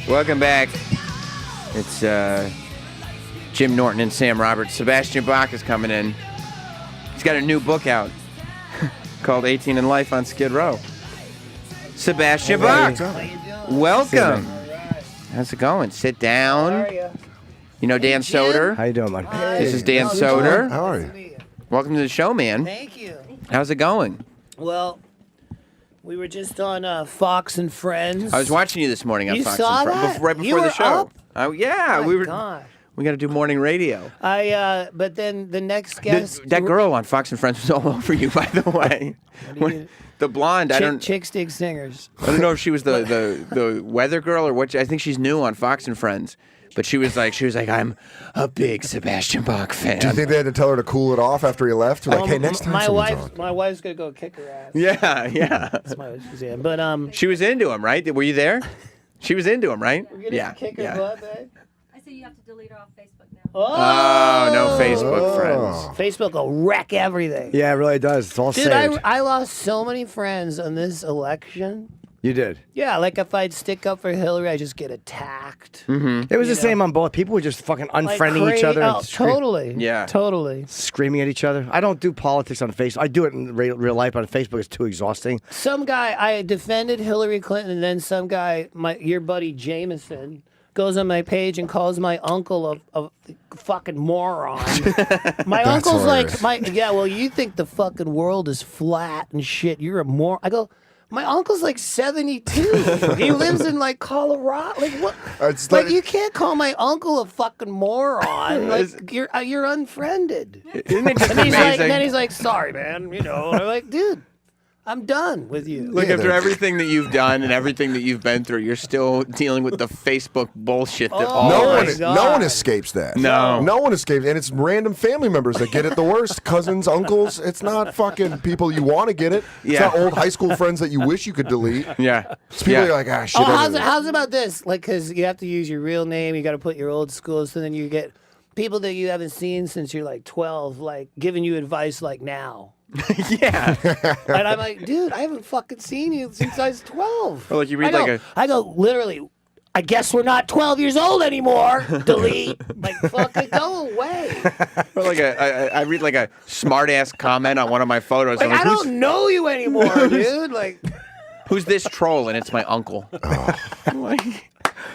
Welcome back. It's Jim Norton and Sam Roberts. Sebastian Bach is coming in. He's got a new book out called 18 in Life on Skid Row. Sebastian Bach, welcome. How's it going? Sit down. How are you? You know Dan Soder? How you doing, man? This is Dan Soder. How are you? Welcome to the show, man. Thank you. How's it going? Well, we were just on Fox and Friends. I was watching you this morning on You Fox saw and Friends, that? right before You the were show. up? Oh yeah, My we were. God. We got to do morning radio. But then the next guest. That girl on Fox and Friends was all over you, by the way. The blonde. Chick Stick Singers. I don't know if she was the weather girl or what. I think she's new on Fox and Friends. But she was like, I'm a big Sebastian Bach fan. Do you think they had to tell her to cool it off after he left? Like, hey, next time My wife's gonna go kick her ass. Yeah. That's my wife's in. But She was into him, right? Were you there? She was into him, right? We're gonna kick her butt, babe. I said you have to delete her off Facebook now. Oh, no Facebook friends. Facebook will wreck everything. Yeah, it really does. It's all Dude, saved. I lost so many friends on this election. You did. Yeah, like if I'd stick up for Hillary, I just get attacked. Mm-hmm. It was the same on both. People were just fucking unfriending each other. Oh, and totally. Yeah. Totally. Screaming at each other. I don't do politics on Facebook. I do it in real life. On Facebook, it's too exhausting. Some guy, I defended Hillary Clinton, and then some guy, your buddy Jameson, goes on my page and calls my uncle a fucking moron. My uncle's hilarious. well, you think the fucking world is flat and shit. You're a moron. I go, my uncle's like 72. He lives in like Colorado. Like what? It's Like like- you can't call my uncle a fucking moron. Like you're unfriended. Isn't it just And amazing? then he's like, sorry, man. You know, and I'm like, dude, I'm done with you. Look, Yeah, after they're- everything that you've done and everything that you've been through, you're still dealing with the Facebook bullshit that Oh, all No of one, us- God. no one escapes that. No. one escapes, and it's random family members that get it the worst. Cousins, uncles. It's not fucking people you want to get it. It's Yeah. not old high school friends that you wish you could delete. Yeah. It's people Yeah. you're like, ah, shit. Oh, I did it. how's about this? Like, because you have to use your real name, you got to put your old school, so then you get people that you haven't seen since you're like 12, like giving you advice like now. Yeah. And I'm like, dude, I haven't fucking seen you since I was 12. Or like you read like I go, literally, I guess we're not 12 years old anymore. Delete. Like, fucking go away. Or like I read like a smart ass comment on one of my photos. Like, I'm I don't know you anymore, dude. Like, who's this troll? And it's my uncle. I'm like,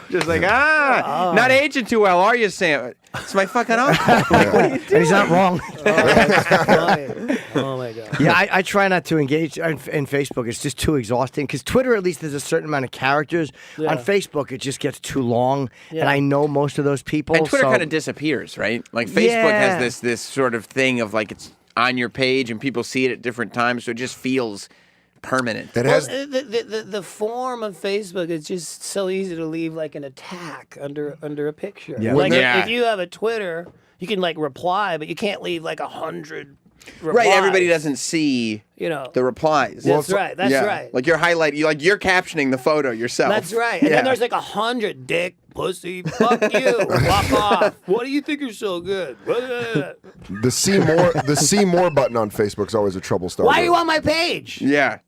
just like, not aging too well, are you, Sam? It's my fucking uncle. Like, what are you doing? And he's not wrong. that's funny. Oh, my God. Yeah, I try not to engage in Facebook. It's just too exhausting. Because Twitter, at least, there's a certain amount of characters. Yeah. On Facebook, it just gets too long. Yeah. And I know most of those people. And Twitter so- kind of disappears, right? Like Facebook Yeah. has this sort of thing of like it's on your page and people see it at different times, so it just feels permanent. It Well, has. the form of Facebook is just so easy to leave like an attack under a picture. Yeah. Like Yeah. if you have a Twitter, you can like reply, but you can't leave like 100 replies. Right, everybody doesn't see You know. the replies. That's right. That's Yeah. right. Like you're captioning the photo yourself. That's right. And Yeah. then there's like 100 dick, pussy, fuck you, walk off. What do you think you're so good? The see more button on Facebook is always a trouble starter. Why are you on my page? Yeah.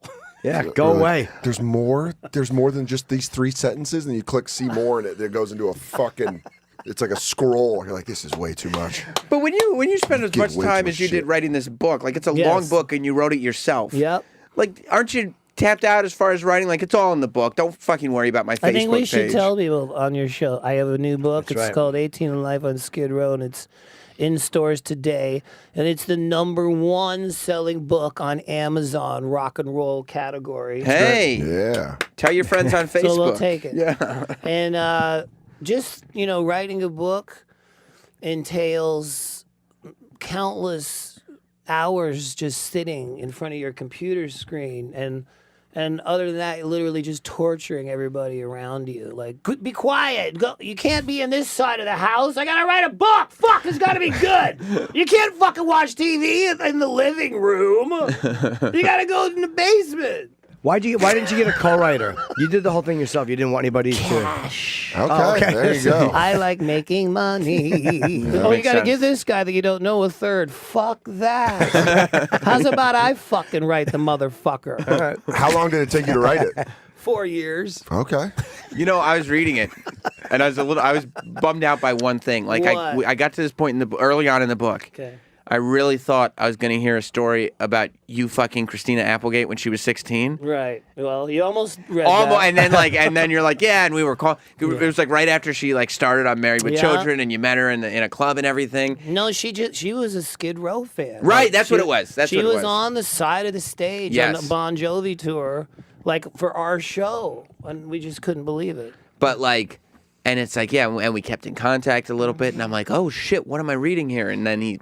Yeah, go away. There's more. There's more than just these 3 sentences, and you click see more, and it goes into a fucking. It's like a scroll. You're like, this is way too much. But when you spend as Give much way time too as you much did shit. writing this book, like it's a Yes. long book and you wrote it yourself. Yep. Like, aren't you tapped out as far as writing? Like, it's all in the book. Don't fucking worry about my Facebook I think we should page. tell people on your show. I have a new book. That's It's right. called 18 in Life on Skid Row, and it's in stores today. And it's the #1 selling book on Amazon rock and roll category. Hey, Yeah. tell your friends on Facebook. So we'll take it. Yeah. And just, writing a book entails countless hours just sitting in front of your computer screen and other than that, literally just torturing everybody around you. Like, be quiet. Go. You can't be in this side of the house. I gotta write a book. Fuck, it's gotta be good. You can't fucking watch TV in the living room. You gotta go in the basement. Why didn't you get a co-writer? You did the whole thing yourself. You didn't want anybody to. Cash. Okay, there you go. I like making money. Oh, you makes gotta sense. give this guy that you don't know a third. Fuck that. How's about I fucking write the motherfucker? How long did it take you to write it? 4 years. Okay. You know, I was reading it, and I was bummed out by one thing. Like, What? I got to this point early on in the book. Okay. I really thought I was going to hear a story about you fucking Christina Applegate when she was 16. Right. Well, you almost read Almost, that. and then you're like, yeah, and we were called. It was like right after she like started on Married with Yeah. Children, and you met her in a club and everything. No, she was a Skid Row fan. Right, Like, that's what it was. She was on the side of the stage on Yes. the Bon Jovi tour, like for our show, and we just couldn't believe it. But like, and it's like, yeah, and we kept in contact a little bit, and I'm like, oh shit, what am I reading here? And then he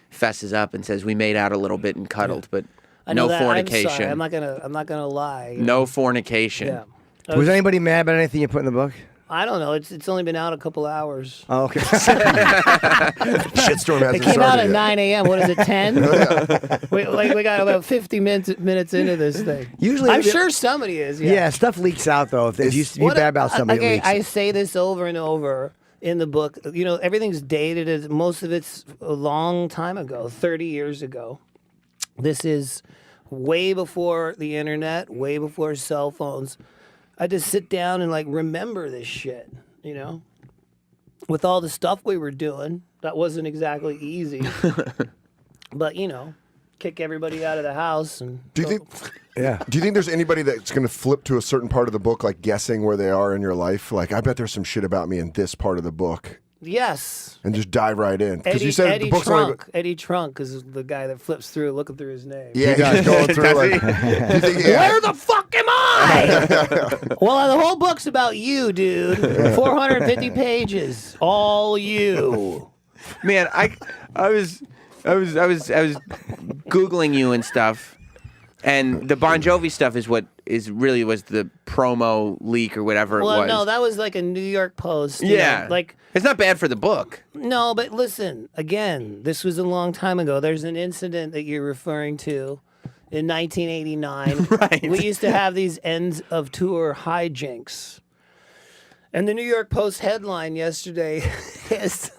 fesses up and says we made out a little bit and cuddled, but I know no that, fornication. I'm, sorry, I'm not gonna lie. No fornication. Yeah. Was anybody mad about anything you put in the book? I don't know. It's only been out a couple hours. Oh, okay. Shitstorm hasn't It came out started at yet. 9 a.m. What is it, 10? we got about 50 minutes into this thing. Usually- I'm sure somebody is. Yeah, stuff leaks out though. If you bad about somebody, it Okay, leaks. I say this over and over in the book. You know, everything's dated. Most of it's a long time ago, 30 years ago. This is way before the internet, way before cell phones. I just sit down and like remember this shit, you know? With all the stuff we were doing, that wasn't exactly easy. But, you know, kick everybody out of the house and Do you think? Yeah. Do you think there's anybody that's going to flip to a certain part of the book, like guessing where they are in your life? Like, I bet there's some shit about me in this part of the book, yes. and just dive right in. Because you said Eddie the book's only. Eddie Trunk is the guy that flips through looking through his name. Yeah, he's going through like. Do you think, yeah, Where the fuck am I? Well, the whole book's about you, dude. 450 pages, all you. Man, I was googling you and stuff, and the Bon Jovi stuff is what really was the promo leak or whatever it Well, was. no, that was like a New York Post. you yeah, know, like it's not bad for the book. no, but listen, again, this was a long time ago. There's an incident that you're referring to. In 1989, Right. we used to have these ends of tour hijinks. And the New York Post headline yesterday is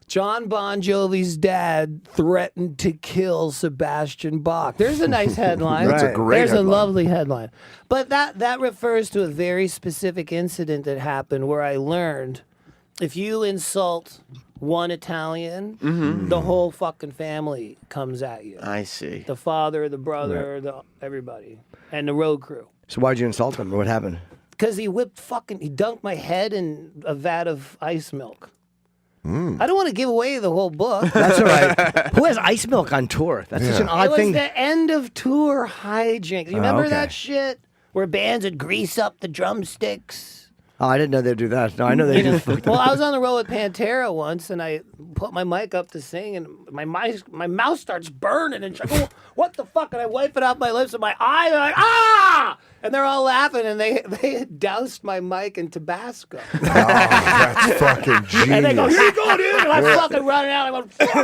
John Bon Jovi's dad threatened to kill Sebastian Bach. There's a nice headline. That's a great There's headline. a lovely headline. But that refers to a very specific incident that happened where I learned if you insult one Italian, the whole fucking family comes at you. I see. The father, the brother, everybody, and the road crew. So why'd you insult him? What happened? Because he dunked my head in a vat of ice milk. I don't want to give away the whole book. That's all right. Who has ice milk on tour? That's such an It odd was thing. the end of tour hijinks. You remember okay. that shit? Where bands would grease up the drumsticks. Oh, I didn't know they'd do that. No, I know they do. Well, I was on the road with Pantera once, and I put my mic up to sing, and my mouth starts burning, and I go, "What the fuck?" And I wipe it off my lips, and my eyes are like, "Ah!" And they're all laughing, and they doused my mic in Tabasco. Oh, that's fucking genius. And they go, "Here you go, dude!" And I'm fucking running out. I'm going, "Fuck, fuck!"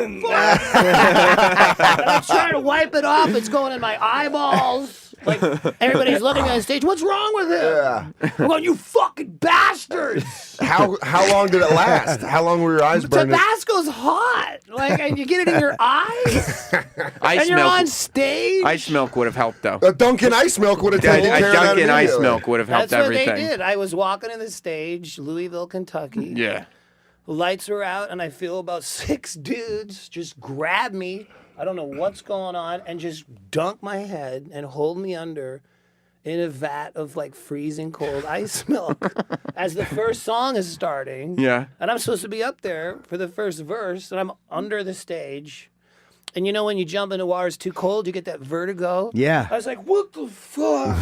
And I'm trying to wipe it off. It's going in my eyeballs. Like everybody's looking on stage. What's wrong with him? Yeah. I'm going, "You fucking bastards!" How long did it last? How long were your eyes burning? Tabasco's hot. Like, and you get it in your eyes. Ice And you're milk. on stage. Ice milk would have helped though. Dunkin' ice milk would have taken care of that Dunkin' ice immediately. milk would have helped That's what everything. they did. I was walking in the stage, Louisville, Kentucky. Yeah. The lights are out, and I feel about 6 dudes just grab me. I don't know what's going on, and just dunk my head and hold me under in a vat of like freezing cold ice milk as the first song is starting. Yeah. And I'm supposed to be up there for the first verse, and I'm under the stage. And you know when you jump into water, it's too cold, you get that vertigo. Yeah. I was like, what the fuck?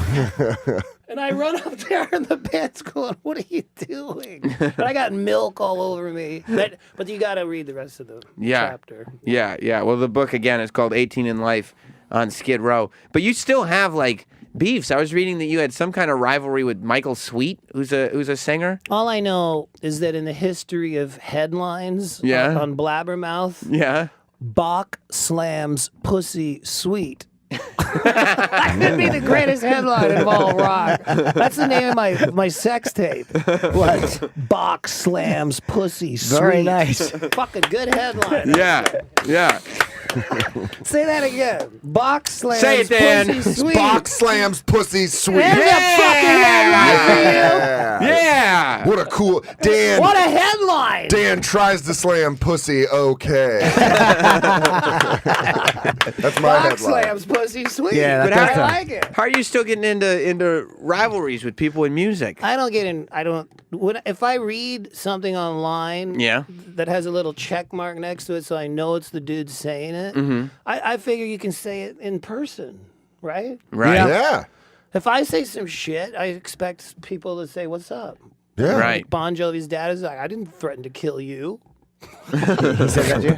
And I run up there, and the band's going, what are you doing? And I got milk all over me. But you got to read the rest of the chapter. Yeah. Well, the book again is called 18 in Life on Skid Row. But you still have like beefs. I was reading that you had some kind of rivalry with Michael Sweet, who's a singer. All I know is that in the history of headlines Yeah. on Blabbermouth, Yeah. Bach slams pussy sweet. That could be the greatest headline of all rock. That's the name of my sex tape. What? Bach slams pussy sweet. Very nice. Fucking good headline. Yeah. Say that again. Bach slams Say it, Dan. pussy sweet. Bach slams pussy sweet. There's a fucking headline for you. Yeah. What a cool Dan. What a headline. Dan tries to slam pussy. Okay. That's my Bach headline. slams pussy sweet. Yeah, but that's I right. like it. How are you still getting into rivalries with people in music? I don't get in. I don't. If I read something online, Yeah. that has a little check mark next to it, so I know it's the dude saying it. Mm-hmm. I figure you can say it in person, right? Right. Yeah. If I say some shit, I expect people to say, "What's up?" Yeah. Right. Bon Jovi's dad is like, "I didn't threaten to kill you." He said that to you?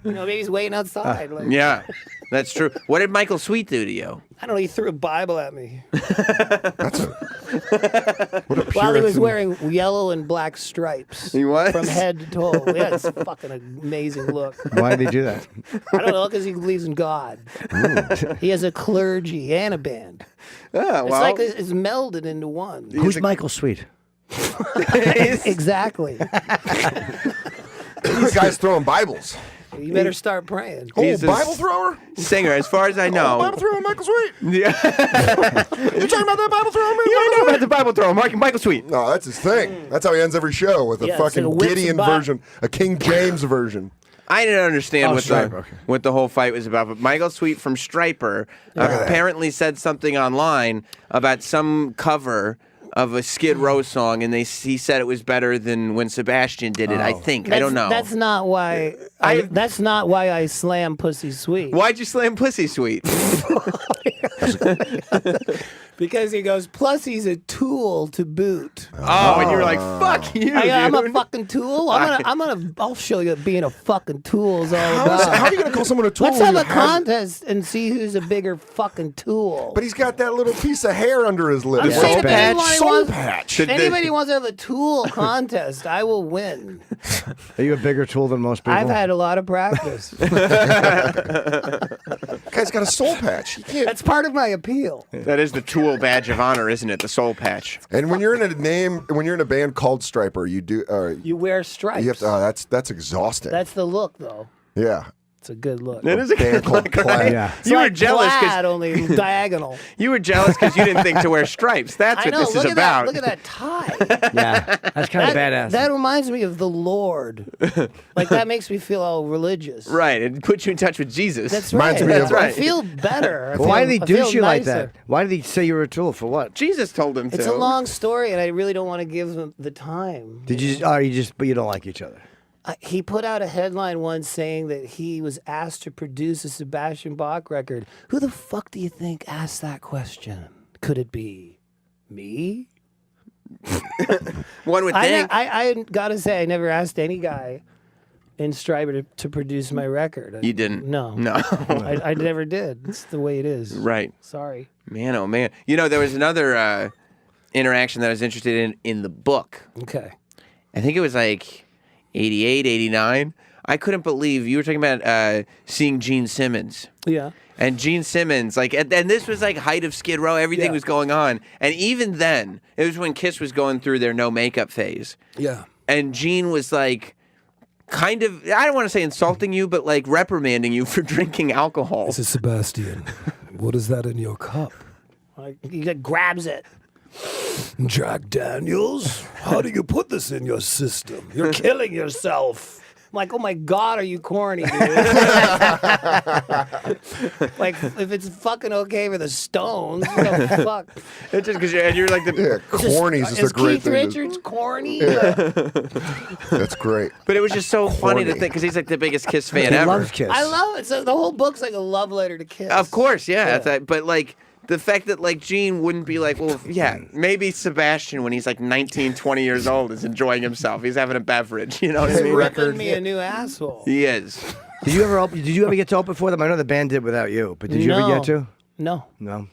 You know, maybe he's waiting outside. Like, Yeah. That's true. What did Michael Sweet do to you? I don't know. He threw a Bible at me What a while he was Puritan. wearing yellow and black stripes. He was? From head to toe. Yeah, it's a fucking amazing look. Why did he do that? I don't know, because he believes in God. He has a clergy and a band. Oh, It's like it's melded into one. Who's Michael Sweet? Exactly. This guy's throwing Bibles. You better start praying. Oh, He's a Bible thrower? singer, as far as I know. Bible thrower, Michael Sweet. Yeah. You talking about that Bible thrower? You don't know about the Bible thrower, Michael Sweet. No, that's his thing. That's how he ends every show with a Yeah, it's fucking like a whips Gideon and bop. version, a King James version. I didn't understand Stryper, okay. what the whole fight was about, but Michael Sweet from Stryper apparently said something online about some cover of a Skid Row song, and he said it was better than when Sebastian did it. I think. I don't know. That's not why. That's not why I slam pussy sweet. Why'd you slam Pussy Sweet? Because he goes. Plus, he's a tool to boot. Oh, and you were like, "Fuck you, I'm a dude." fucking tool. I'll show you what being a fucking tool is all about. How are you going to call someone a tool? Let's when have he a has- contest and see who's a bigger fucking tool. But he's got that little piece of hair under his lip. I'm soul saying if patch. anybody Soul wants- patch. If anybody wants to have a tool contest, I will win. Are you a bigger tool than most people? I've had a lot of practice. Guy's got a soul patch. You can't. That's part of my appeal. That is the Tool badge of honor, isn't it? The soul patch. And when you're in a band called Stryper, you do. You wear stripes. You have to. Oh, that's exhausting. That's the look, though. yeah. It's a good look. That is a Band good called look, Plaid. right? Yeah. It's You were like jealous plaid, because only diagonal. you didn't think to wear stripes. That's I what know. this Look is at about. that. Look at that tie. Yeah, that's kind of badass. That reminds me of the Lord. Like that makes me feel all religious. Right, it puts you in touch with Jesus. That's Reminds right. me of- That's right. I feel better. I Why feel- did I he feel douche you like nicer. that? Why did he say you were a tool? For what? Jesus told him to. It's a long story, and I really don't want to give him the time. Did you? But you don't like each other. He put out a headline once saying that he was asked to produce a Sebastian Bach record. Who the fuck do you think asked that question? Could it be me? One would think. I gotta say, I never asked any guy in Stryper to produce my record. You didn't? No. No. I never did. It's the way it is. Right. Sorry. Man, oh man. You know, there was another interaction that I was interested in the book. Okay. I think it was like 88, 89. I couldn't believe you were talking about seeing Gene Simmons. Yeah. And Gene Simmons, like, and this was like height of Skid Row. Everything Yeah. was going on. And even then, it was when Kiss was going through their no makeup phase. Yeah. And Gene was like, kind of, I don't want to say insulting you, but like reprimanding you for drinking alcohol. This is Sebastian. What is that in your cup? Like, he like, grabs it. Jack Daniels? How do you put this in your system? You're killing yourself. I'm like, oh my God, are you corny, dude? Like, if it's fucking okay for the Stones, what the fuck? It's just because you're like the. Yeah, corny is just a great Keith thing. Richards corny? That's great. But it was just so funny to Corny. think because he's like the biggest Kiss fan He ever. loves Kiss. I love it. So the whole book's like a love letter to Kiss. Of course, yeah. Yeah. That's but like the fact that like Gene wouldn't be like, well, yeah, maybe Sebastian when he's like 19, 20 years old is enjoying himself. He's having a beverage. You know what I He's mean? ripping me a new asshole. He is. Did you ever get to open for them? I know the band did without you, but did you ever No. get to? No, No.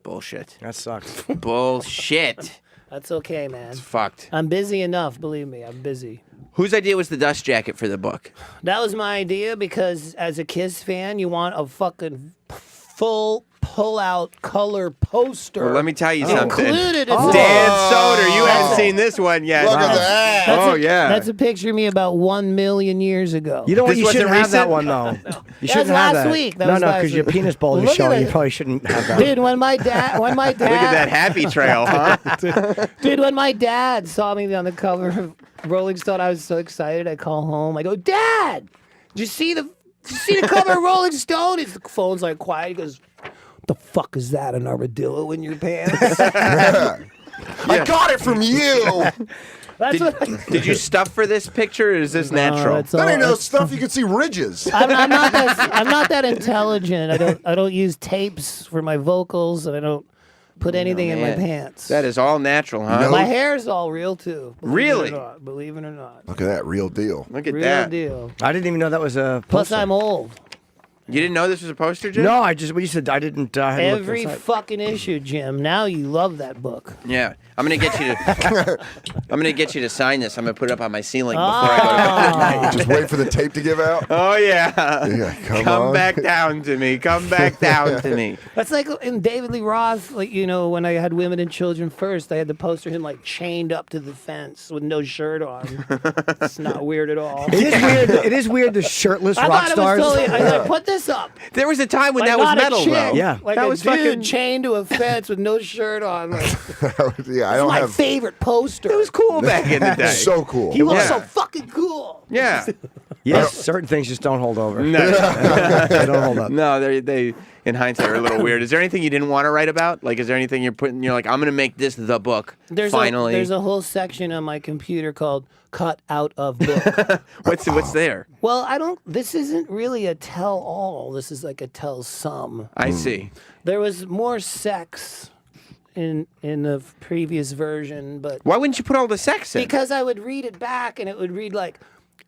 Bullshit. That sucks. Bullshit. that's okay, man. Fucked. I'm busy enough, believe me. I'm busy. Whose idea was the dust jacket for the book? That was my idea because as a Kiss fan, you want a fucking full pull-out color poster. Well, let me tell you something. Included Dan in Soder, you haven't seen this one yet. Look at that. That's a picture of me about 1 million years ago. You know what? This You shouldn't wasn't have that recent? one though. You That shouldn't was have last that. week. That No, was no, last because your week. penis bulge is Look at showing. You it. probably shouldn't have that. Dude, when my dad, Look at that happy trail, huh? Dude, when my dad saw me on the cover of Rolling Stone, I was so excited. I call home. I go, Dad, did you see the cover of Rolling Stone? His phone's like quiet. He goes, what the fuck is that? An armadillo in your pants? I got it from you. That's what. Did you stuff for this picture, or is this natural? That's That all- ain't no stuff. You can see ridges. I'm not that intelligent. I don't use tapes for my vocals, and I don't put anything in my man. pants. That is all natural, huh? No. My hair's all real too. Really? Believe it or not. Look at that real deal. Look at Real that. deal. I didn't even know that was a. Plus, poster. I'm old. You didn't know this was a poster, Jim? No, I just when you said I didn't. I hadn't looked Every inside. fucking issue, Jim. Now you love that book. Yeah, I'm gonna get you to. I'm gonna get you to sign this. I'm gonna put it up on my ceiling before I go to bed. Just wait for the tape to give out. Oh yeah. Yeah, come Come on. back down to me. Come back down to me. That's like in David Lee Roth, like, you know, when I had Women and Children First, I had the poster of him like chained up to the fence with no shirt on. It's not weird at all. It is weird. It is weird. The shirtless I rock thought stars. it was totally. I was like, put this up. There was a time when Like, that was not a metal, chick, though. Yeah. like that a was dude fucking. chained to a fence with no shirt on. Like, Yeah, I don't my have. favorite poster. It was cool back in the day. So cool. He was Yeah. so fucking cool. Yeah. Yes, certain things just don't hold over. No, They don't hold up. no, they in hindsight are a little weird. Is there anything you didn't want to write about? Like, is there anything you're like, I'm gonna make this the book. Finally. There's a whole section on my computer called "Cut Out of Book." What's there? Well, this isn't really a tell-all. This is like a tell-some. I see. There was more sex in the previous version, but Why wouldn't you put all the sex in? because I would read it back and it would read like,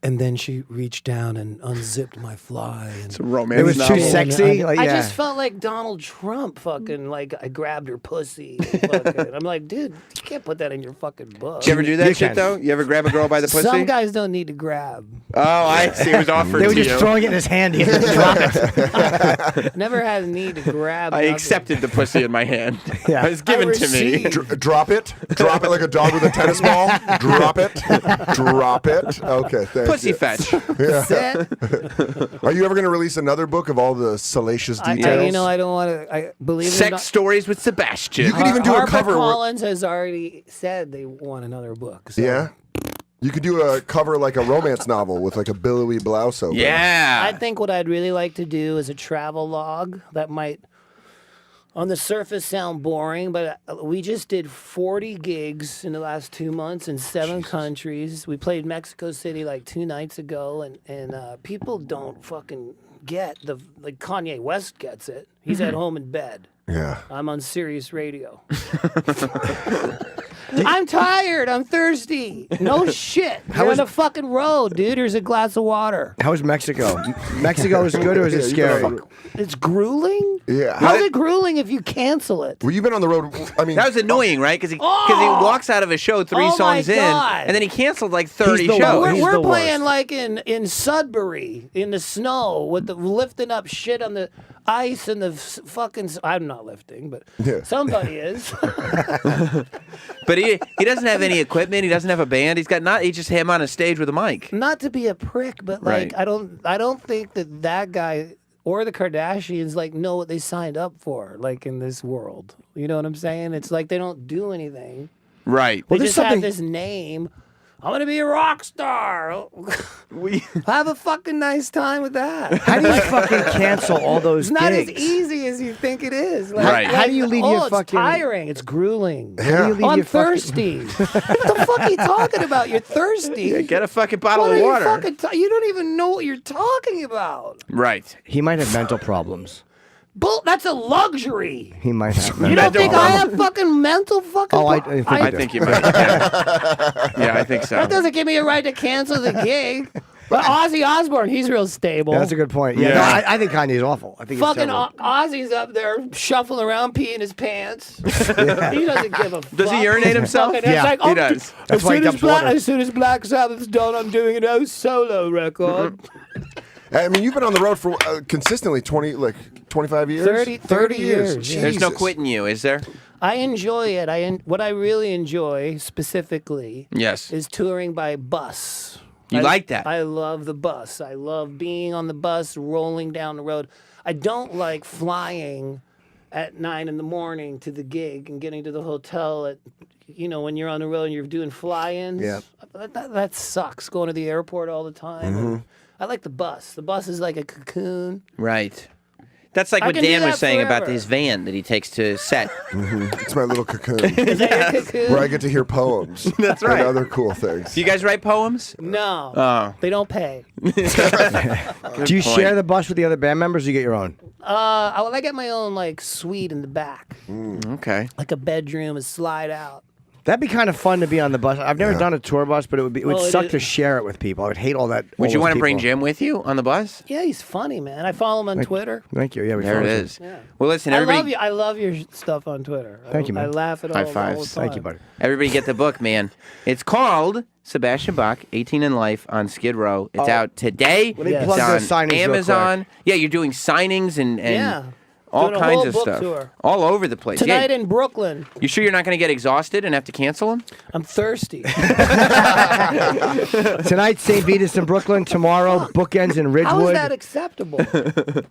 and then she reached down and unzipped my fly. And it's a romance It was novel. too sexy. I Like, yeah. just felt like Donald Trump fucking like I grabbed her pussy. Fucking. I'm like, dude, you can't put that in your fucking book. Did you ever do that You shit can. though? You ever grab a girl by the pussy? Some guys don't need to grab. Oh, I see. It was offered They were to just you. throwing it in his hand. He had to drop it. Never had a need to grab. I nothing. accepted the pussy in my hand. Yeah. It was given I to me. received. Drop it. Drop it like a dog with a tennis ball. Drop it. Drop it. Okay, thank Pussy you. fetch. That's it. Are you ever going to release another book of all the salacious details? I don't want to. I believe it or Sex not, stories with Sebastian. You could even do a cover. HarperCollins has already said they want another book. So Yeah. You could do a cover like a romance novel with like a billowy blouse over. Yeah. I think what I'd really like to do is a travel log that might, on the surface, sound boring, but we just did 40 gigs in the last 2 months in 7 countries. We played Mexico City like 2 nights ago, and people don't fucking get like Kanye West gets it. He's at home in bed. Yeah. I'm on Sirius Radio. I'm tired. I'm thirsty. No shit. You're on the fucking road, dude. Here's a glass of water. How was Mexico? Mexico is good or is it Yeah, you scary? know, It's grueling? Yeah. How's it grueling if you cancel it? Well, you've been on the road. I mean, That was annoying, right? Because he walks out of a show 3 Oh my songs in, God. and then he canceled like 30 He's the shows. worst. He's We're the playing worst. like in Sudbury in the snow with the lifting up shit on the ice and the fucking. I'm not lifting, but Yeah. somebody is. But he doesn't have any equipment. He doesn't have a band. He's just him on a stage with a mic. Not to be a prick, but like Right. I don't think that guy or the Kardashians like know what they signed up for, like in this world. You know what I'm saying? It's like they don't do anything. Right. They there's just have something- this name. I'm gonna be a rock star. We, Have a fucking nice time with that. How do you fucking cancel all those It's not gigs? as easy as you think it is. Like, Right. How do you leave your it's fucking- tiring. It's grueling. Yeah. How do you leave I'm your fucking- thirsty. What the fuck are you talking about? You're thirsty. yeah, get a fucking bottle What of are you water. fucking you don't even know what you're talking about. Right. He might have mental problems. That's a luxury. He might have. You don't Mental think I problems. have fucking mental fucking? Oh, I think I you do. think you might. Yeah, I think so. That doesn't give me a right to cancel the gig. But Ozzy Osbourne, he's real stable. Yeah, that's a good point. Yeah, Yeah. No, I think Kanye's awful. I think he's Fucking terrible. Ozzy's up there shuffling around, peeing his pants. He doesn't give a fuck. Does he urinate himself? Fucking- it's Yeah, like, he oh, does. That's why he dumps water. As soon as Black Sabbath's done, I'm doing an solo record. I mean, you've been on the road for consistently 25 years? 30 years. Jesus. There's no quitting you, is there? I enjoy it. What I really enjoy specifically Yes. is touring by bus. You like that? I love the bus. I love being on the bus, rolling down the road. I don't like flying at 9 a.m. to the gig and getting to the hotel at, when you're on the road and you're doing fly-ins. Yeah. That sucks, going to the airport all the time. And I like the bus. The bus is like a cocoon. Right. That's like I what can do Dan was that saying about forever. his van that he takes to set. It's my little cocoon Is that your cocoon? where I get to hear poems. That's right. And other cool things. Do you guys write poems? No. Oh. They don't pay. Do you share the bus with the other band members or you get your own? I get my own suite in the back, Okay. like a bedroom, a slide out. That'd be kind of fun to be on the bus. I've never done a tour bus, but it would Well, it suck is- to share it with people. I would hate all that. Would you want want to bring Jim with you on the bus? Yeah, he's funny, man. I follow him on Twitter. Thank you. Yeah, we There it follow is. Yeah. Well, listen, I everybody. love you. I love your stuff on Twitter. Thank you, man. I laugh at High all the fives. time. Thank you, buddy. Everybody get the book, man. It's called Sebastian Bach, 18 in Life on Skid Row. It's out today. Let me Yes. plug It's those on signings real Amazon. Yeah, you're doing signings and Yeah. all Doing a kinds whole of book stuff. tour. All over the place. Tonight Yeah. in Brooklyn. You sure you're not going to get exhausted and have to cancel them? I'm thirsty. Tonight, St. Vitus in Brooklyn. Tomorrow, Bookends in How is Ridgewood. that acceptable?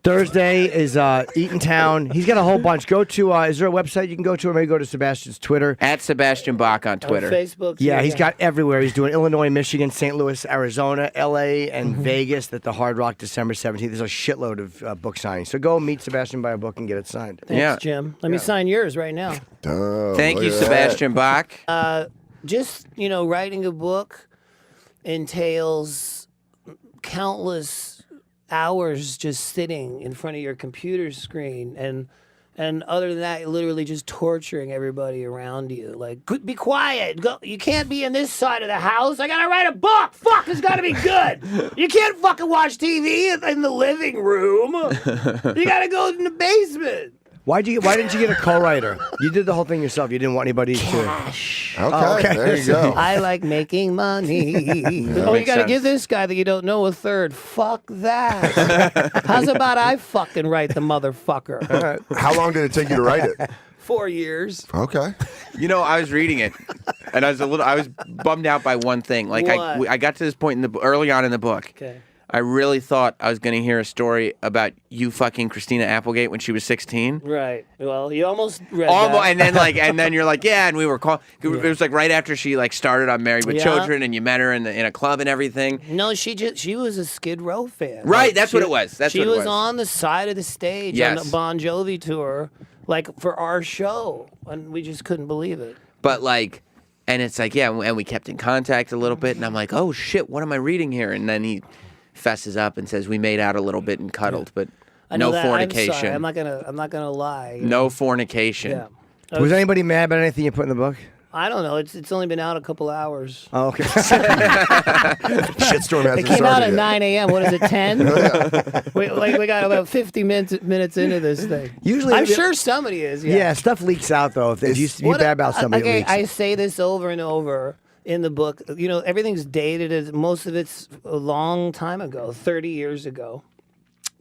Thursday is Eatontown. He's got a whole bunch. Go to, is there a website you can go to, or maybe go to Sebastian's Twitter? At Sebastian Bach on Twitter. On Facebook. Yeah, too, he's got everywhere. He's doing Illinois, Michigan, St. Louis, Arizona, LA, and Vegas at the Hard Rock December 17th. There's a shitload of book signings. So go meet Sebastian, buy a book, and get it signed. Thanks, Yeah. Jim. Let me sign yours right now. Thank you, Sebastian Bach. Just, writing a book entails countless hours just sitting in front of your computer screen and other than that, literally just torturing everybody around you. Like, be quiet. Go. You can't be in this side of the house. I gotta write a book. Fuck, it's gotta be good. You can't fucking watch TV in the living room. You gotta go in the basement. Why didn't you get a co-writer? You did the whole thing yourself. You didn't want anybody to. Cash. Okay, there you go. I like making money. Oh, you makes gotta sense. give this guy that you don't know a third. Fuck that. How's about I fucking write the motherfucker? How long did it take you to write it? 4 years. Okay. I was reading it, and I was bummed out by one thing. Like What? I got to this point early on in the book. Okay. I really thought I was going to hear a story about you fucking Christina Applegate when she was 16. Right. Well, you almost read Almost, that. and then you're like, yeah, and we were called. It was like right after she started on Married with Yeah. Children, and you met her in a club and everything. No, she was a Skid Row fan. Right, that's what it was. That's she what it was. was on the side of the stage on Yes. the Bon Jovi tour, for our show, and we just couldn't believe it. But and it's like, yeah, and we kept in contact a little bit, and I'm like, oh shit, what am I reading here? And then he fesses up and says we made out a little bit and cuddled, but I know no that. fornication. I'm sorry. I'm not gonna lie. No fornication. Yeah. Was anybody mad about anything you put in the book? I don't know. It's only been out a couple hours. Oh, okay. Shitstorm hasn't It came out started at yet. 9 a.m. What is it, 10? we got about 50 minutes into this thing. Usually- I'm sure somebody is. Yeah. Yeah, stuff leaks out though. If you What- bad about somebody, it okay, leaks. I say this over and over in the book. Everything's dated. Most of it's a long time ago, 30 years ago.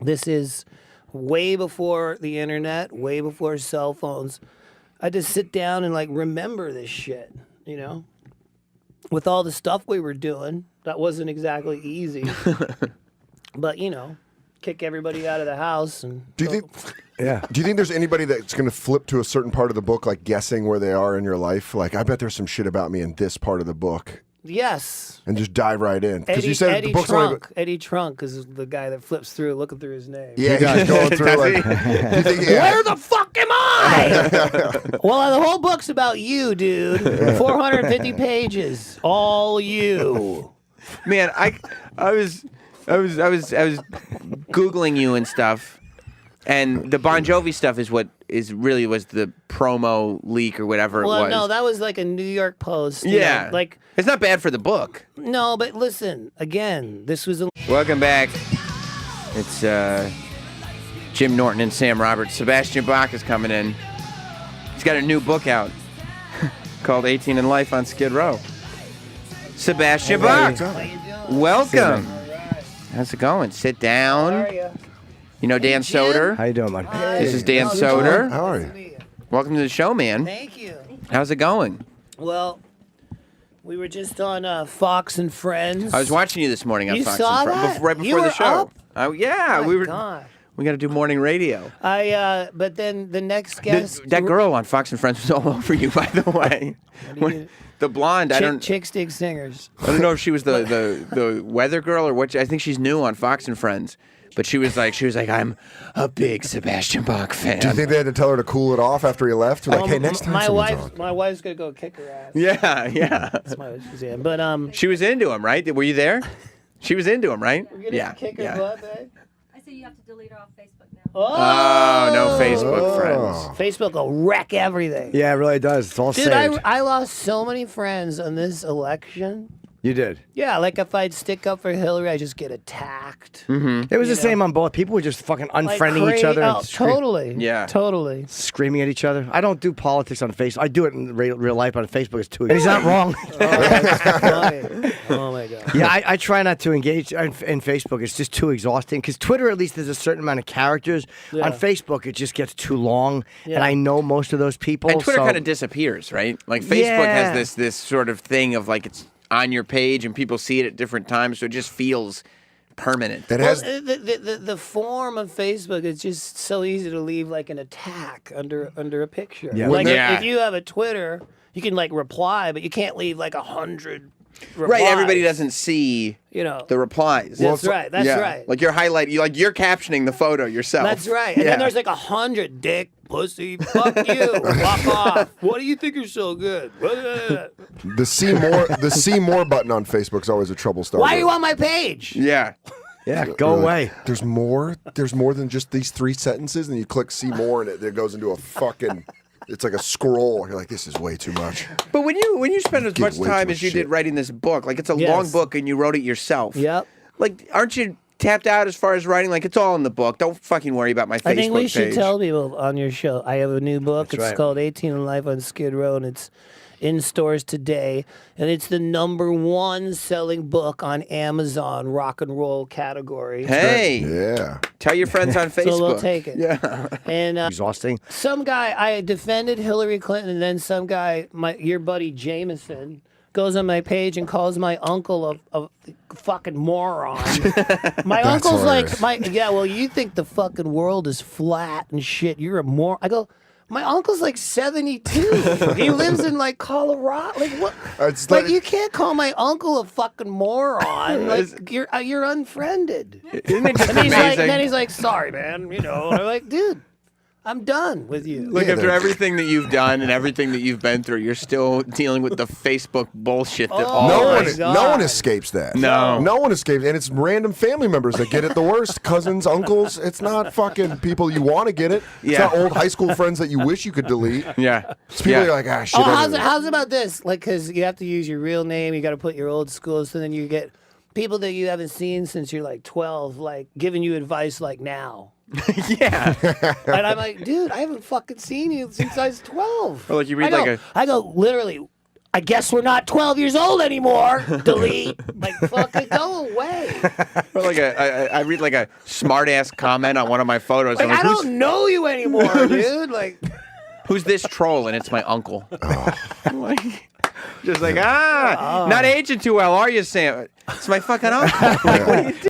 This is way before the internet, way before cell phones. I just sit down and remember this shit, with all the stuff we were doing. That wasn't exactly easy, but kick everybody out of the house and. Do you think? Yeah. Do you think there's anybody that's going to flip to a certain part of the book, guessing where they are in your life? I bet there's some shit about me in this part of the book, Yes. and just dive right in. Because you said Eddie the book's only. Eddie Trunk is the guy that flips through, looking through his name. Yeah, he's going through do you think, Where the fuck am I? Well, the whole book's about you, dude. 450 pages, all you. Man, I was googling you and stuff, and the Bon Jovi stuff is what really was the promo leak or whatever it Well, was. no, that was like a New York Post. you yeah, know, it's not bad for the book. no, but listen, again, this was a. Welcome back. It's Jim Norton and Sam Roberts. Sebastian Bach is coming in. He's got a new book out called 18 in Life on Skid Row. Sebastian Bach, welcome. How's it going? Sit down. How are you? You know Dan Jim. Soder? How you doing, man? This is Dan How's it Soder. going? How are Nice you? to meet you. Welcome to the show, man. Thank you. How's it going? Well, we were just on Fox and Friends. I was watching you this morning on You Fox saw and Friends, that? right You before the were show. up? Oh yeah, My we were. God. We got to do morning radio. But then the next guest. That girl on Fox and Friends was all over you, by the way. do you- The blonde. I don't. Chick Stick Singers. I don't know if she was the weather girl or what. I think she's new on Fox and Friends. But she was like, I'm a big Sebastian Bach fan. Do you think they had to tell her to cool it off after he left? Like, hey, next time my someone's wife, on. my wife's gonna go kick her ass. Yeah. That's my wife. She's in. But She was into him, right? Were you there? She was into him, right? we're gonna kick her butt, babe. I say you have to delete her off Facebook now. Oh, no Facebook Oh. friends. Facebook will wreck everything. Yeah, it really does. It's all Dude, saved. I lost so many friends on this election. You did. Yeah, like if I'd stick up for Hillary, I just get attacked. It was the same on both. People were just fucking Like unfriending each other oh, and totally. Yeah. Totally. screaming at each other. I don't do politics on Facebook. I do it in real life, but on Facebook it's too. And he's not wrong. Oh my god. Yeah, I try not to engage in Facebook. It's just too exhausting. Because Twitter, at least, there's a certain amount of characters. Yeah. On Facebook, it just gets too long. Yeah. And I know most of those people. And Twitter so- kind of disappears, right? Like Facebook Yeah. has this sort of thing of like it's on your page and people see it at different times, so it just feels permanent. It Well, has. the form of Facebook is just so easy to leave like an attack under a picture. Yeah. Like Yeah. if you have a Twitter, you can like reply, but you can't leave like 100 replies. Right, everybody doesn't see You know. the replies. That's right. That's Yeah. right. Like you're captioning the photo yourself. That's right. And Yeah. then there's like 100 dick, pussy, fuck you, fuck off. What do you think you're so good? The see more button on Facebook is always a trouble starter. Why are you on my page? Yeah. Yeah, go away. There's more than just these 3 sentences, and you click see more, and it goes into a fucking. It's like a scroll. You're like, this is way too much. But when you spend as Give much way time too as you much did shit. writing this book, like it's a Yes. long book and you wrote it yourself. Yep. Like, aren't you tapped out as far as writing? Like, it's all in the book. Don't fucking worry about my Facebook I think we should page. tell people on your show. I have a new book. That's It's right. called 18 and Life on Skid Row, and it's in stores today. And it's the #1 selling book on Amazon rock and roll category. Hey, Yeah. tell your friends on Facebook. So we'll take it. Yeah. And Exhausting. some guy, I defended Hillary Clinton, and then some guy, your buddy Jameson, goes on my page and calls my uncle a fucking moron. My uncle's hilarious. like, well, you think the fucking world is flat and shit. You're a moron. I go, my uncle's like 72. He lives in like Colorado. Like what? It's Like like- you can't call my uncle a fucking moron. Like you're unfriended. Isn't it just And he's like, amazing? then he's like, sorry, man. You know, I'm like, dude, I'm done with you. Like Yeah, after they're- everything that you've done and everything that you've been through, you're still dealing with the Facebook bullshit that Oh, all No of one, us- God. no one escapes that. No. no one escapes, and it's random family members that get it the worst. Cousins, uncles. It's not fucking people you want to get it. It's Yeah. not old high school friends that you wish you could delete. Yeah. It's people Yeah. you're like, ah, shit. Oh, I didn't- how's about this? Like, because you have to use your real name, you got to put your old school, so then you get people that you haven't seen since you're like 12, like giving you advice like now. Yeah. And I'm like, dude, I haven't fucking seen you since I was 12. Or like you read like I go, literally, I guess we're not 12 years old anymore. Delete. Like, fucking go away. or like I read like a smart ass comment on one of my photos. Like, I'm I don't know you anymore, dude. Like, who's this troll? And it's my uncle. Like, just like, not aging too well, are you, Sam? It's my fucking uncle. Like, what are you doing?